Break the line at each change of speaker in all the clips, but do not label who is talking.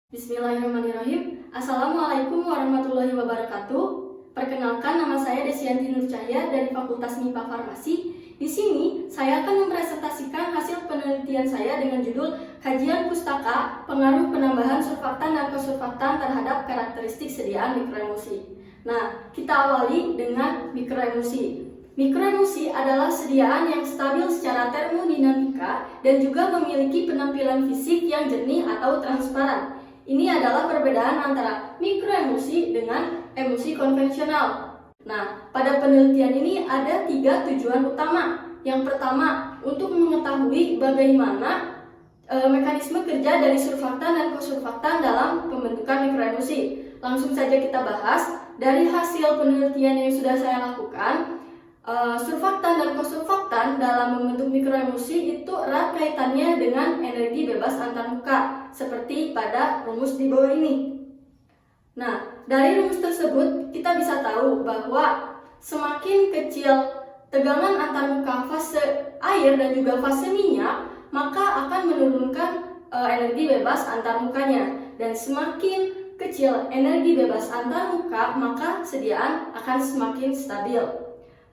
Bismillahirrahmanirrahim. Assalamualaikum warahmatullahi wabarakatuh. Perkenalkan, nama saya Desianti Nur Cahya dari Fakultas MIPA Farmasi. Di sini saya akan mempresentasikan hasil penelitian saya dengan judul Kajian Pustaka Pengaruh Penambahan Surfaktan dan Kosurfaktan Terhadap Karakteristik Sediaan Mikroemulsi. Nah, kita awali dengan mikroemulsi. Mikroemulsi adalah sediaan yang stabil secara termodinamika dan juga memiliki penampilan fisik yang jernih atau transparan. Ini adalah perbedaan antara mikroemulsi dengan emulsi konvensional. Nah, pada penelitian ini ada 3 tujuan utama. Yang pertama, untuk mengetahui bagaimana mekanisme kerja dari surfaktan dan kosurfaktan dalam pembentukan mikroemulsi. Langsung saja kita bahas. Dari hasil penelitian yang sudah saya lakukan, surfaktan dan kosurfaktan dalam membentuk mikroemulsi itu erat kaitannya dengan energi bebas antarmuka, seperti pada rumus di bawah ini. Nah, dari rumus tersebut kita bisa tahu bahwa semakin kecil tegangan antarmuka fase air dan juga fase minyak, maka akan menurunkan energi bebas antarmukanya, dan semakin kecil energi bebas antarmuka, maka sediaan akan semakin stabil.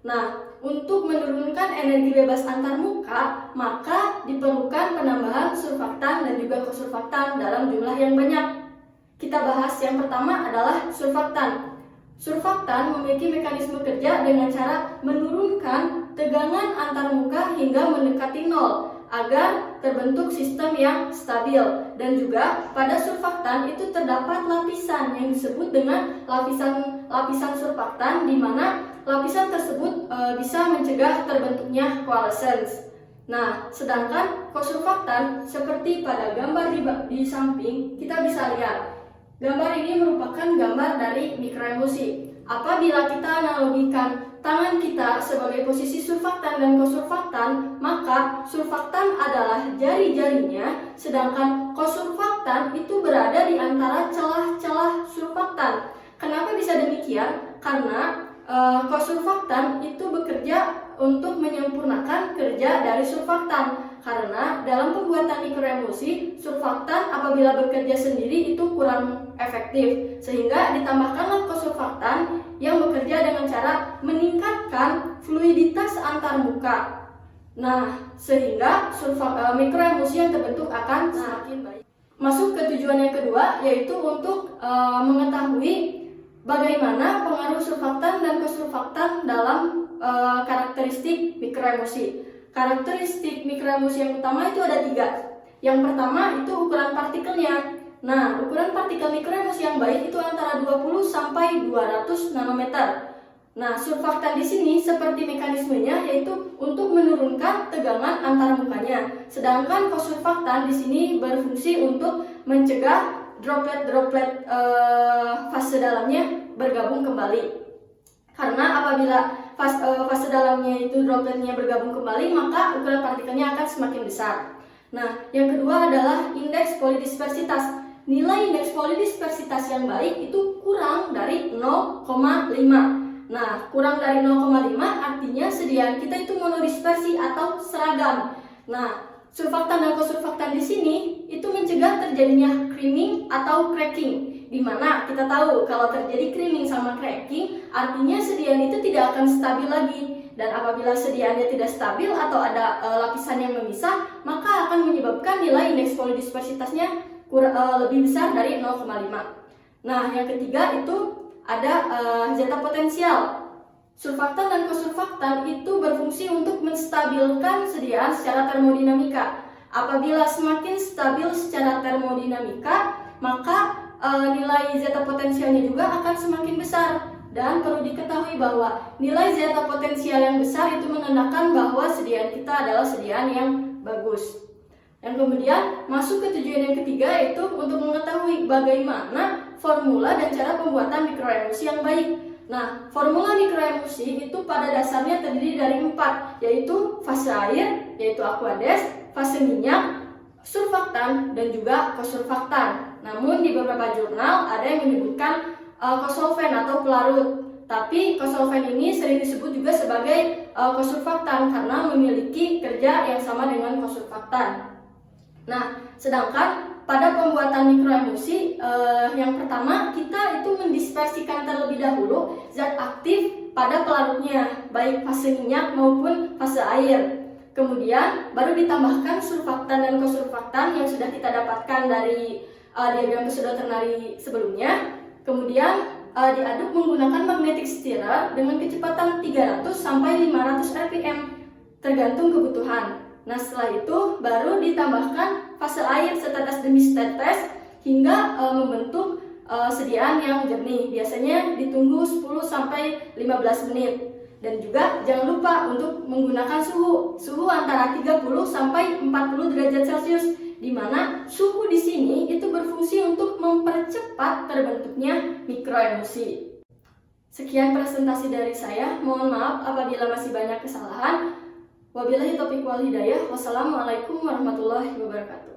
Nah, untuk menurunkan energi bebas antarmuka, maka diperlukan penambahan surfaktan dan juga kosurfaktan dalam jumlah yang banyak. Kita bahas yang pertama adalah surfaktan. Surfaktan memiliki mekanisme kerja dengan cara menurunkan tegangan antarmuka hingga mendekati nol agar terbentuk sistem yang stabil. Dan juga pada surfaktan itu terdapat lapisan yang disebut dengan lapisan surfaktan, di mana lapisan tersebut bisa mencegah terbentuknya coalescence. Nah, sedangkan kosurfaktan seperti pada gambar di samping, kita bisa lihat. Gambar ini merupakan gambar dari mikroemulsi. Apabila kita analogikan tangan kita sebagai posisi surfaktan dan kosurfaktan, maka surfaktan adalah jari-jarinya, sedangkan kosurfaktan itu berada di antara celah-celah surfaktan. Kenapa bisa demikian? Karena kosurfaktan itu bekerja untuk menyempurnakan kerja dari surfaktan. Karena dalam pembuatan mikroemulsi, surfaktan apabila bekerja sendiri itu kurang efektif, sehingga ditambahkanlah kosurfaktan yang bekerja dengan cara meningkatkan fluiditas antarmuka. Nah, sehingga mikroemulsi yang terbentuk akan semakin baik. Masuk ke tujuan yang kedua, yaitu untuk mengetahui bagaimana pengaruh surfaktan dan kosurfaktan dalam karakteristik mikroemulsi. Karakteristik mikroemulsi yang utama itu ada 3. Yang pertama itu ukuran partikelnya. Nah, ukuran partikel mikroemulsi yang baik itu antara 20 sampai 200 nanometer. Nah, surfaktan di sini seperti mekanismenya yaitu untuk menurunkan tegangan antarmukanya. Sedangkan kosurfaktan di sini berfungsi untuk mencegah droplet-droplet fase dalamnya bergabung kembali. Karena apabila fase dalamnya itu dropletnya bergabung kembali, maka ukuran partikelnya akan semakin besar. Nah, yang kedua adalah indeks polidispersitas. Nilai indeks polidispersitas yang baik itu kurang dari 0,5. Nah, kurang dari 0,5 artinya sediaan kita itu monodispersi atau seragam. Nah, surfaktan dan kosurfaktan di sini itu mencegah terjadinya creaming atau cracking, di mana kita tahu kalau terjadi creaming sama cracking artinya sediaan itu tidak akan stabil lagi, dan apabila sediaannya tidak stabil atau ada lapisan yang memisah, maka akan menyebabkan nilai indeks polidispersitasnya lebih besar dari 0,5. Nah, yang ketiga itu ada zeta potensial. Surfaktan dan kosurfaktan itu berfungsi untuk menstabilkan sediaan secara termodinamika. Apabila semakin stabil secara termodinamika, maka nilai zeta potensialnya juga akan semakin besar. Dan perlu diketahui bahwa nilai zeta potensial yang besar itu menandakan bahwa sediaan kita adalah sediaan yang bagus. Yang kemudian masuk ke tujuan yang ketiga, yaitu untuk mengetahui bagaimana formula dan cara pembuatan mikroemulsi yang baik. Nah, formula mikroemulsi itu pada dasarnya terdiri dari 4, yaitu fase air, yaitu aqueous, fase minyak, surfaktan, dan juga kosurfaktan. Namun di beberapa jurnal ada yang menyebutkan kosolven atau pelarut. Tapi kosolven ini sering disebut juga sebagai kosurfaktan karena memiliki kerja yang sama dengan kosurfaktan. Nah, sedangkan pada pembuatan mikroemulsi, yang pertama kita itu mendispersikan terlebih dahulu zat aktif pada pelarutnya, baik fase minyak maupun fase air. Kemudian baru ditambahkan surfaktan dan kosurfaktan yang sudah kita dapatkan dari diagram pseudo ternary sebelumnya. Kemudian diaduk menggunakan magnetic stirrer dengan kecepatan 300 sampai 500 rpm tergantung kebutuhan. Nah, setelah itu baru ditambahkan fase air setetes demi setetes hingga membentuk sediaan yang jernih. Biasanya ditunggu 10 sampai 15 menit. Dan juga jangan lupa untuk menggunakan suhu antara 30 sampai 40 derajat Celcius, di mana suhu di sini itu berfungsi untuk mempercepat terbentuknya mikroemulsi. Sekian presentasi dari saya. Mohon maaf apabila masih banyak kesalahan. Wabillahi taufiq wal hidayah. Wassalamualaikum warahmatullahi wabarakatuh.